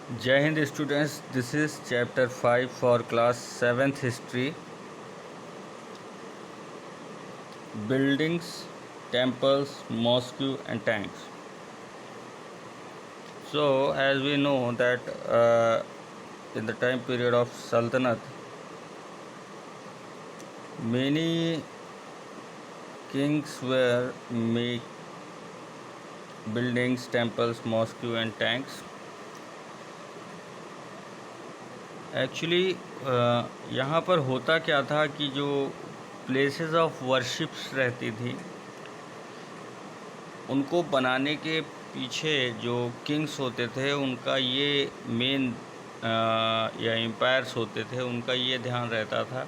Jai Hind students, this is chapter 5 for class 7th history. Buildings, temples, mosques and tanks. So as we know that in the time period of Sultanate, many kings were make buildings, temples, mosques and tanks. Actually यहाँ पर होता क्या था कि जो places of worships रहती थी उनको बनाने के पीछे जो किंग्स होते थे उनका ये मेन या एम्पायर्स होते थे उनका ये ध्यान रहता था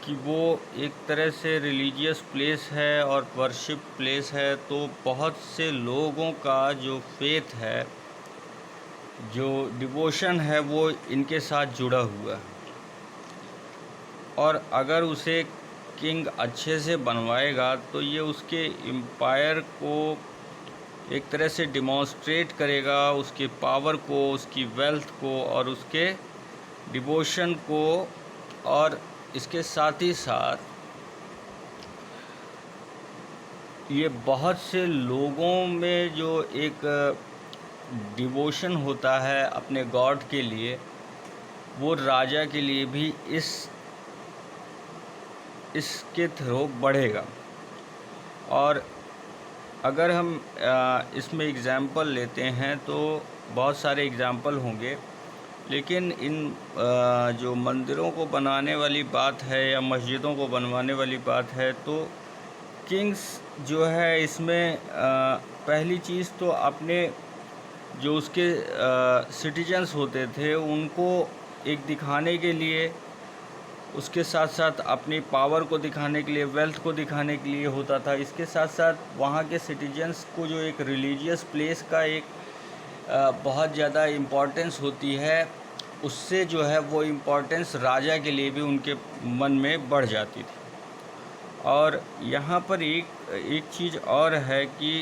कि वो एक तरह से रिलीजियस प्लेस है और वर्शिप प्लेस है, तो बहुत से लोगों का जो फेथ है, जो डिवोशन है, वो इनके साथ जुड़ा हुआ है। और अगर उसे किंग अच्छे से बनवाएगा तो ये उसके एम्पायर को एक तरह से डिमॉन्स्ट्रेट करेगा, उसके पावर को, उसकी वेल्थ को और उसके डिवोशन को। और इसके साथ ही साथ ये बहुत से लोगों में जो एक डिवोशन होता है अपने गॉड के लिए, वो राजा के लिए भी इसके थ्रू बढ़ेगा। और अगर हम इसमें एग्ज़ाम्पल लेते हैं तो बहुत सारे एग्ज़ाम्पल होंगे, लेकिन इन जो मंदिरों को बनाने वाली बात है या मस्जिदों को बनवाने वाली बात है, तो किंग्स जो है इसमें पहली चीज़ तो अपने जो उसके सिटीजन्स होते थे उनको एक दिखाने के लिए, उसके साथ साथ अपनी पावर को दिखाने के लिए, वेल्थ को दिखाने के लिए होता था। इसके साथ साथ वहाँ के सिटीजन्स को जो एक रिलीजियस प्लेस का एक बहुत ज़्यादा इम्पोर्टेंस होती है, उससे जो है वो इम्पोर्टेंस राजा के लिए भी उनके मन में बढ़ जाती थी। और यहाँ पर एक चीज़ और है कि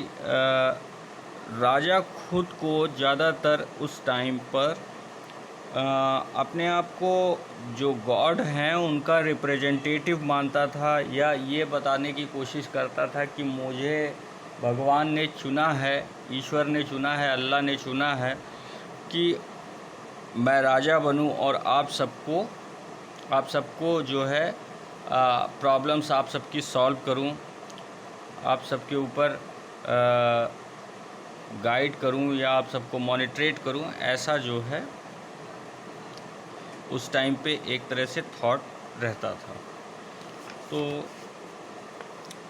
राजा खुद को ज़्यादातर उस टाइम पर अपने आप को जो गॉड हैं उनका रिप्रेजेंटेटिव मानता था, या ये बताने की कोशिश करता था कि मुझे भगवान ने चुना है, ईश्वर ने चुना है, अल्लाह ने चुना है कि मैं राजा बनूं और आप सबको जो है प्रॉब्लम्स आप सबकी सॉल्व करूं, आप सबके ऊपर गाइड करूं या आप सबको मॉनिटरेट करूं। ऐसा जो है उस टाइम पे एक तरह से थॉट रहता था। तो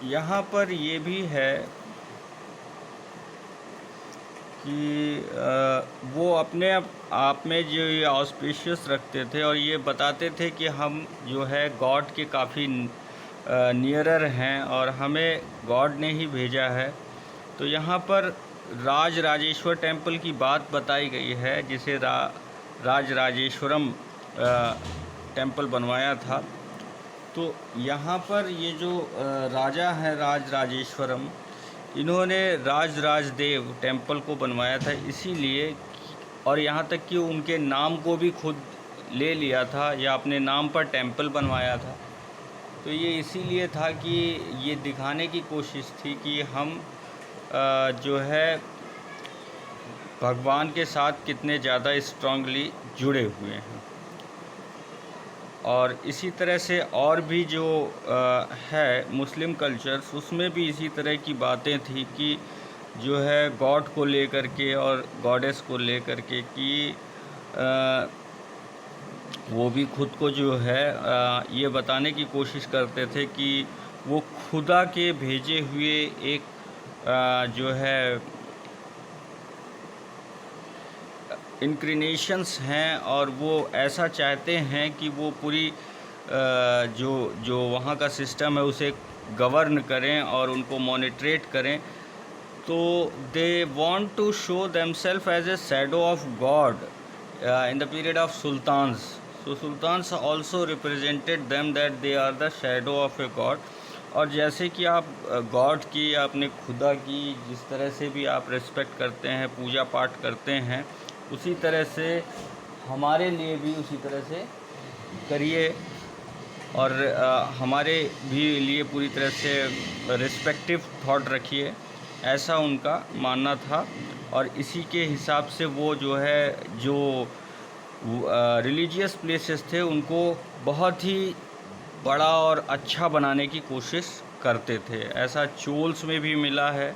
यहाँ पर ये भी है कि वो अपने आप में जो ये ऑस्पिशियस रखते थे और ये बताते थे कि हम जो है गॉड के काफ़ी नियरर हैं और हमें गॉड ने ही भेजा है। तो यहाँ पर राजराजेश्वर टेम्पल की बात बताई गई है, जिसे राजराजेश्वरम टेम्पल बनवाया था। तो यहाँ पर ये जो राजा है राजराजेश्वरम, इन्होंने राजराजदेव टेम्पल को बनवाया था इसीलिए, और यहाँ तक कि उनके नाम को भी खुद ले लिया था या अपने नाम पर टेम्पल बनवाया था। तो ये इसीलिए था कि ये दिखाने की कोशिश थी कि हम जो है भगवान के साथ कितने ज़्यादा स्ट्रांगली जुड़े हुए हैं। और इसी तरह से और भी जो है मुस्लिम कल्चर्स, उसमें भी इसी तरह की बातें थी कि जो है गॉड को लेकर के और गॉडेस को लेकर के कि वो भी खुद को जो है ये बताने की कोशिश करते थे कि वो खुदा के भेजे हुए एक जो है इंक्लिनेशंस हैं, और वो ऐसा चाहते हैं कि वो पूरी जो वहाँ का सिस्टम है उसे गवर्न करें और उनको मॉनिटरेट करें। तो they want to show themself as a shadow of God in the period of sultans. So sultans also represented them that they are the shadow of a god. और जैसे कि आप गॉड की या अपने खुदा की जिस तरह से भी आप रिस्पेक्ट करते हैं, पूजा पाठ करते हैं, उसी तरह से हमारे लिए भी उसी तरह से करिए, और हमारे भी लिए पूरी तरह से रिस्पेक्टिव थॉट रखिए, ऐसा उनका मानना था। और इसी के हिसाब से वो जो है, जो रिलीजियस प्लेसेस थे उनको बहुत ही बड़ा और अच्छा बनाने की कोशिश करते थे। ऐसा चोल्स में भी मिला है